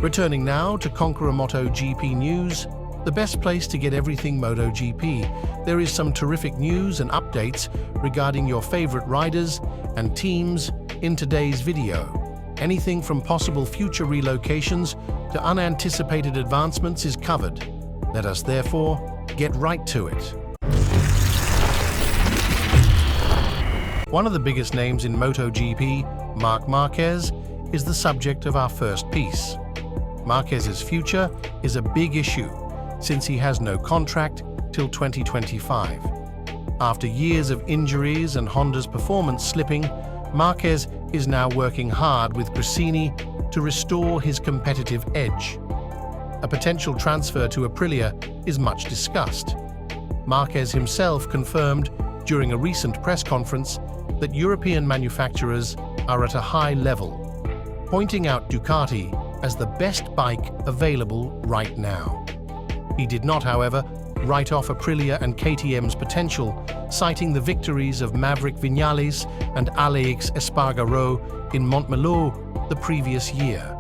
Returning now to Conqueror MotoGP news, the best place to get everything MotoGP. There is some terrific news and updates regarding your favorite riders and teams in today's video. Anything from possible future relocations to unanticipated advancements is covered. Let us therefore get right to it. One of the biggest names in MotoGP, Marc Márquez, is the subject of our first piece. Márquez's future is a big issue since he has no contract till 2025. After years of injuries and Honda's performance slipping, Márquez is now working hard with Gresini to restore his competitive edge. A potential transfer to Aprilia is much discussed. Márquez himself confirmed during a recent press conference that European manufacturers are at a high level, pointing out Ducati as the best bike available right now. He did not, however, write off Aprilia and KTM's potential, citing the victories of Maverick Viñales and Aleix Espargaró in Montmeló the previous year.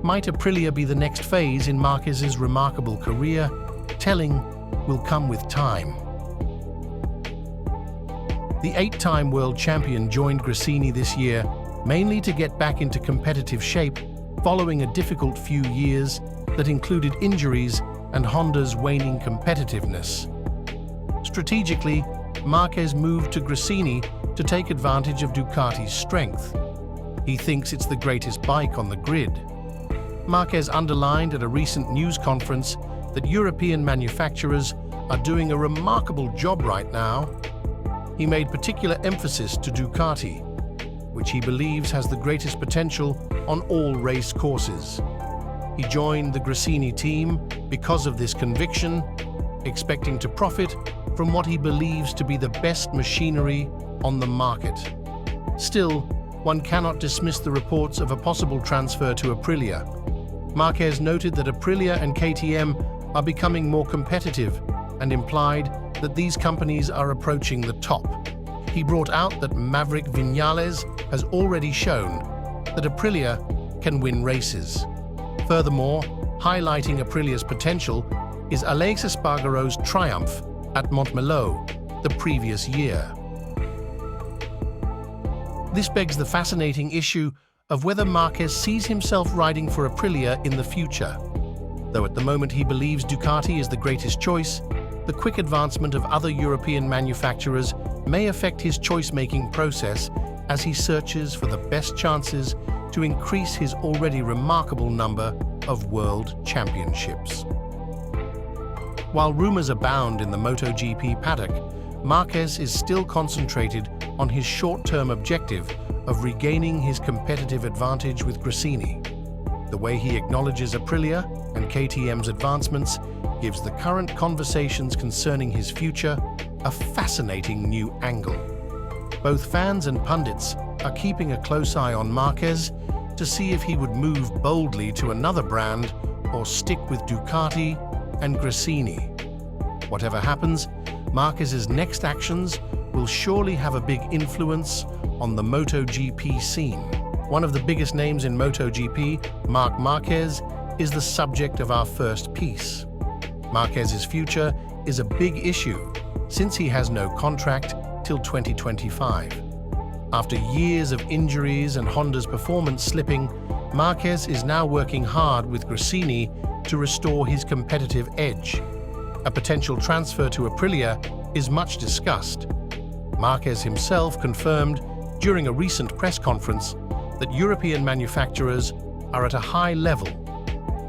Might Aprilia be the next phase in Márquez's remarkable career? Telling will come with time. The 8-time world champion joined Gresini this year, mainly to get back into competitive shape following a difficult few years that included injuries and Honda's waning competitiveness. Strategically, Márquez moved to Gresini to take advantage of Ducati's strength. He thinks it's the greatest bike on the grid. Márquez underlined at a recent news conference that European manufacturers are doing a remarkable job right now. He made particular emphasis to Ducati, which he believes has the greatest potential on all race courses. He joined the Gresini team because of this conviction, expecting to profit from what he believes to be the best machinery on the market. Still, one cannot dismiss the reports of a possible transfer to Aprilia. Márquez noted that Aprilia and KTM are becoming more competitive and implied that these companies are approaching the top. He brought out that Maverick Viñales has already shown that Aprilia can win races. Furthermore, highlighting Aprilia's potential is Aleix Espargaró's triumph at Montmeló the previous year. This begs the fascinating issue of whether Márquez sees himself riding for Aprilia in the future. Though at the moment he believes Ducati is the greatest choice, the quick advancement of other European manufacturers may affect his choice-making process as he searches for the best chances to increase his already remarkable number of world championships. While rumors abound in the MotoGP paddock, Márquez is still concentrated on his short-term objective of regaining his competitive advantage with Gresini. The way he acknowledges Aprilia and KTM's advancements gives the current conversations concerning his future a fascinating new angle. Both fans and pundits are keeping a close eye on Márquez to see if he would move boldly to another brand or stick with Ducati and Gresini. Whatever happens, Márquez's next actions will surely have a big influence on the MotoGP scene. One of the biggest names in MotoGP, Marc Márquez, is the subject of our first piece. Márquez's future is a big issue since he has no contract till 2025. After years of injuries and Honda's performance slipping, Márquez is now working hard with Gresini to restore his competitive edge. A potential transfer to Aprilia is much discussed. Márquez himself confirmed during a recent press conference that European manufacturers are at a high level,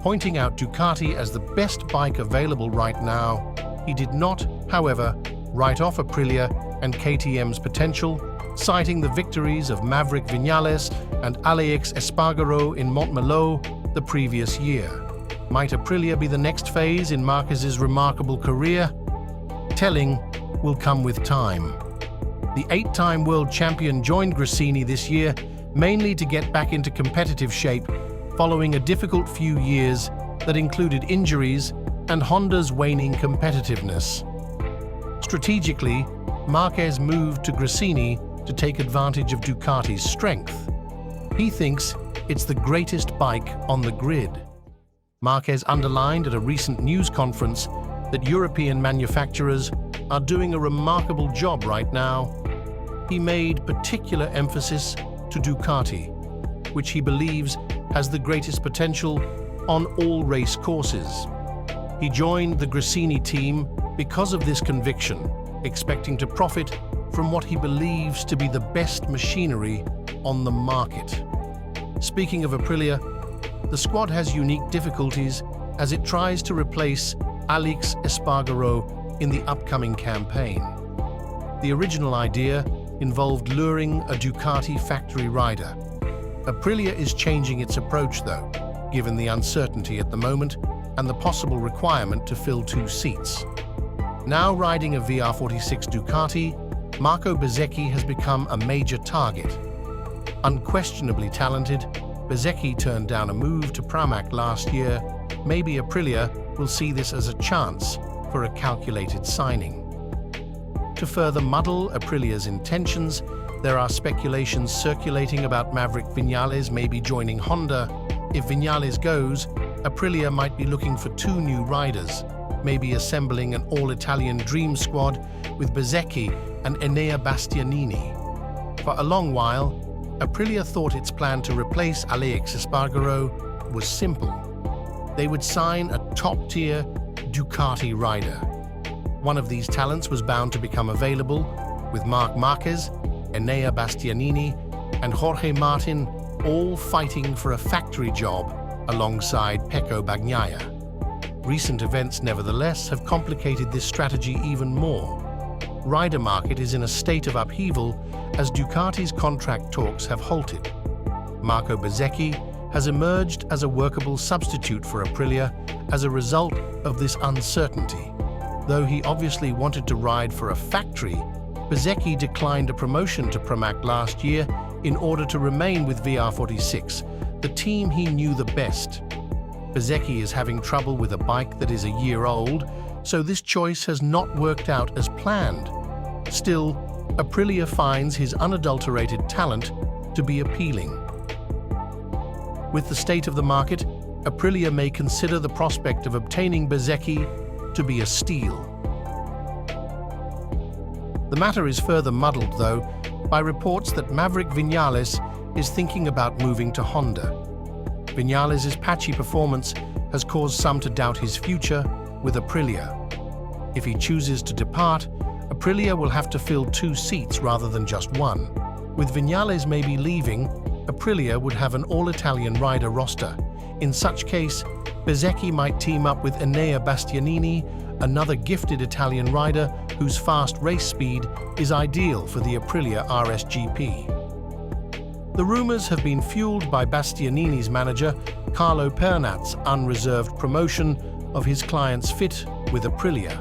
pointing out Ducati as the best bike available right now. He did not, however, write off Aprilia and KTM's potential, citing the victories of Maverick Viñales and Aleix Espargaró in Montmeló the previous year. Might Aprilia be the next phase in Márquez's remarkable career? Telling will come with time. The 8-time world champion joined Gresini this year mainly to get back into competitive shape following a difficult few years that included injuries and Honda's waning competitiveness. Strategically, Márquez moved to Gresini to take advantage of Ducati's strength. He thinks it's the greatest bike on the grid. Márquez underlined at a recent news conference that European manufacturers are doing a remarkable job right now. He made particular emphasis to Ducati, which he believes has the greatest potential on all race courses. He joined the Gresini team because of this conviction, expecting to profit from what he believes to be the best machinery on the market. Speaking of Aprilia, the squad has unique difficulties as it tries to replace Aleix Espargaró in the upcoming campaign. The original idea involved luring a Ducati factory rider. Aprilia is changing its approach though, given the uncertainty at the moment and the possible requirement to fill 2 seats. Now riding a VR46 Ducati, Marco Bezzecchi has become a major target. Unquestionably talented, Bezzecchi turned down a move to Pramac last year. Maybe Aprilia will see this as a chance for a calculated signing. To further muddle Aprilia's intentions, there are speculations circulating about Maverick Viñales maybe joining Honda. If Viñales goes, Aprilia might be looking for 2 new riders, maybe assembling an all-Italian dream squad with Bezzecchi and Enea Bastianini. For a long while, Aprilia thought its plan to replace Aleix Espargaró was simple. They would sign a top-tier Ducati rider. One of these talents was bound to become available, with Marc Márquez, Enea Bastianini, and Jorge Martin all fighting for a factory job alongside Pecco Bagnaia. Recent events, nevertheless, have complicated this strategy even more. Rider market is in a state of upheaval as Ducati's contract talks have halted. Marco Bezzecchi has emerged as a workable substitute for Aprilia as a result of this uncertainty. Though he obviously wanted to ride for a factory, Bezzecchi declined a promotion to Pramac last year in order to remain with VR46, the team he knew the best. Bezzecchi is having trouble with a bike that is a year old, so this choice has not worked out as planned. Still, Aprilia finds his unadulterated talent to be appealing. With the state of the market, Aprilia may consider the prospect of obtaining Bezzecchi to be a steal. The matter is further muddled, though, by reports that Maverick Viñales is thinking about moving to Honda. Viñales' patchy performance has caused some to doubt his future with Aprilia. If he chooses to depart, Aprilia will have to fill 2 seats rather than just 1. With Viñales maybe leaving, Aprilia would have an all-Italian rider roster. In such case, Bezzecchi might team up with Enea Bastianini, another gifted Italian rider whose fast race speed is ideal for the Aprilia RSGP. The rumors have been fueled by Bastianini's manager, Carlo Pernat's unreserved promotion of his client's fit with Aprilia.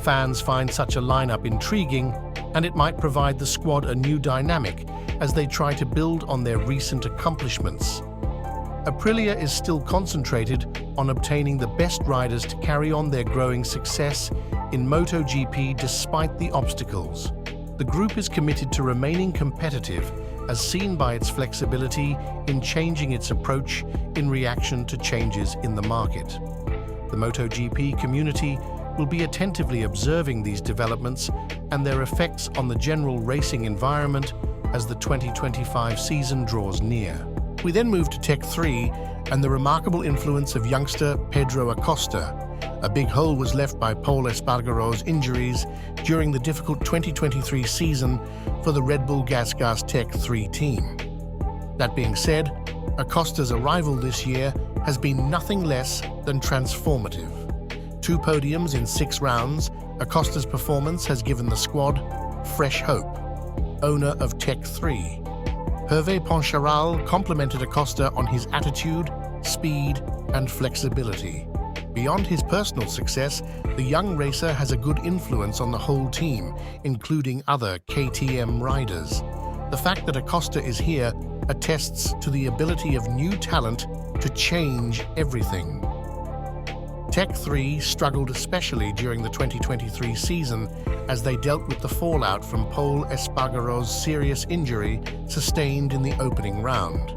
Fans find such a lineup intriguing, and it might provide the squad a new dynamic as they try to build on their recent accomplishments. Aprilia is still concentrated on obtaining the best riders to carry on their growing success in MotoGP despite the obstacles. The group is committed to remaining competitive, as seen by its flexibility in changing its approach in reaction to changes in the market. The MotoGP community will be attentively observing these developments and their effects on the general racing environment as the 2025 season draws near. We then move to Tech 3 and the remarkable influence of youngster Pedro Acosta. A big hole was left by Pol Espargaró's injuries during the difficult 2023 season for the Red Bull GasGas Tech 3 team. That being said, Acosta's arrival this year has been nothing less than transformative. 2 podiums in 6 rounds, Acosta's performance has given the squad fresh hope. Owner of Tech 3, Hervé Poncharal complimented Acosta on his attitude, speed, and flexibility. Beyond his personal success, the young racer has a good influence on the whole team, including other KTM riders. The fact that Acosta is here attests to the ability of new talent to change everything. Tech 3 struggled especially during the 2023 season as they dealt with the fallout from Pol Espargaró's serious injury sustained in the opening round.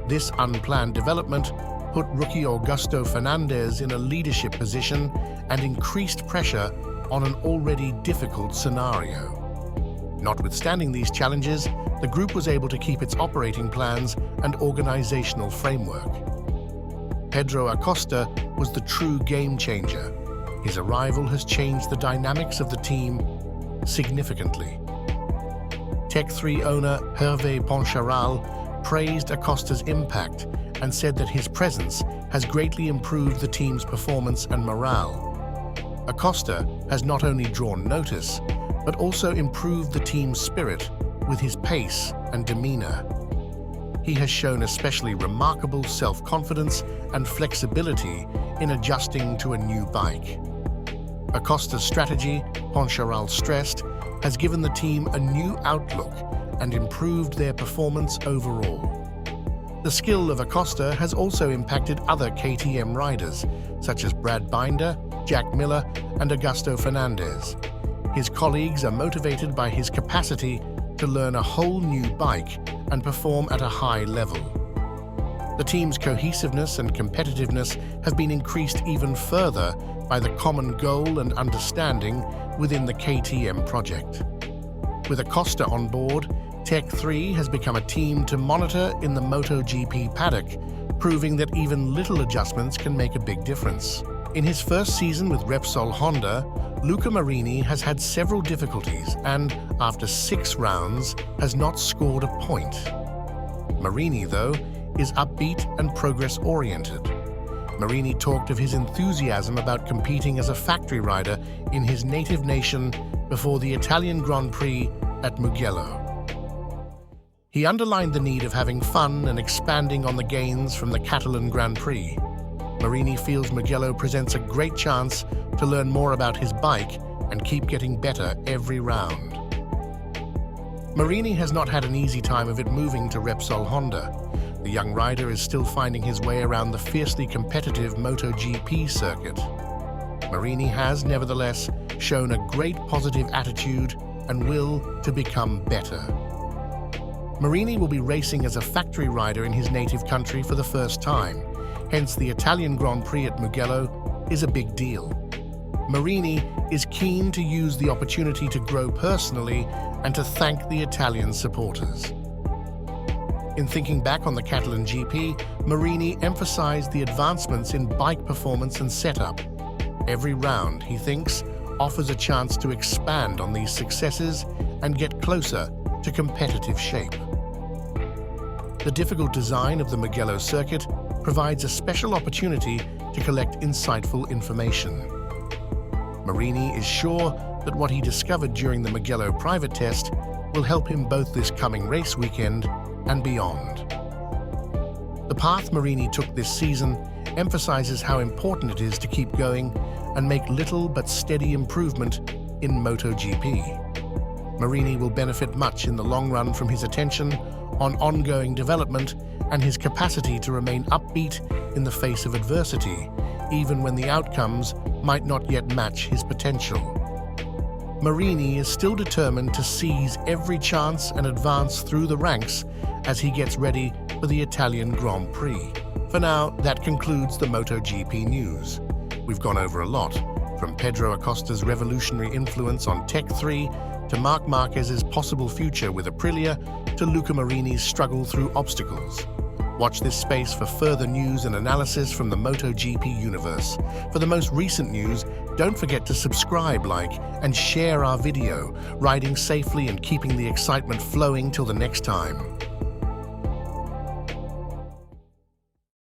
This unplanned development put rookie Augusto Fernandez in a leadership position and increased pressure on an already difficult scenario. Notwithstanding these challenges, the group was able to keep its operating plans and organizational framework. Pedro Acosta was the true game changer. His arrival has changed the dynamics of the team significantly. Tech 3 owner Hervé Poncharal praised Acosta's impact and said that his presence has greatly improved the team's performance and morale. Acosta has not only drawn notice, but also improved the team's spirit with his pace and demeanor. He has shown especially remarkable self-confidence and flexibility in adjusting to a new bike. Acosta's strategy, Poncharal stressed, has given the team a new outlook and improved their performance overall. The skill of Acosta has also impacted other KTM riders, such as Brad Binder, Jack Miller, and Augusto Fernandez. His colleagues are motivated by his capacity to learn a whole new bike and perform at a high level. The team's cohesiveness and competitiveness have been increased even further by the common goal and understanding within the KTM project. With Acosta on board, Tech 3 has become a team to monitor in the MotoGP paddock, proving that even little adjustments can make a big difference. In his first season with Repsol Honda, Luca Marini has had several difficulties and, after 6 rounds, has not scored a point. Marini, though, is upbeat and progress-oriented. Marini talked of his enthusiasm about competing as a factory rider in his native nation before the Italian Grand Prix at Mugello. He underlined the need of having fun and expanding on the gains from the Catalan Grand Prix. Marini feels Mugello presents a great chance to learn more about his bike and keep getting better every round. Marini has not had an easy time of it moving to Repsol Honda. The young rider is still finding his way around the fiercely competitive MotoGP circuit. Marini has, nevertheless, shown a great positive attitude and will to become better. Marini will be racing as a factory rider in his native country for the first time. Hence, the Italian Grand Prix at Mugello is a big deal. Marini is keen to use the opportunity to grow personally and to thank the Italian supporters. In thinking back on the Catalan GP, Marini emphasized the advancements in bike performance and setup. Every round, he thinks, offers a chance to expand on these successes and get closer to competitive shape. The difficult design of the Mugello circuit provides a special opportunity to collect insightful information. Marini is sure that what he discovered during the Mugello private test will help him both this coming race weekend and beyond. The path Marini took this season emphasizes how important it is to keep going and make little but steady improvement in MotoGP. Marini will benefit much in the long run from his attention on ongoing development and his capacity to remain upbeat in the face of adversity, even when the outcomes might not yet match his potential. Marini is still determined to seize every chance and advance through the ranks as he gets ready for the Italian Grand Prix. For now, that concludes the MotoGP news. We've gone over a lot, from Pedro Acosta's revolutionary influence on Tech 3 to Marc Márquez's possible future with Aprilia to Luca Marini's struggle through obstacles. Watch this space for further news and analysis from the MotoGP universe. For the most recent news, don't forget to subscribe, like, and share our video. Riding safely and keeping the excitement flowing till the next time.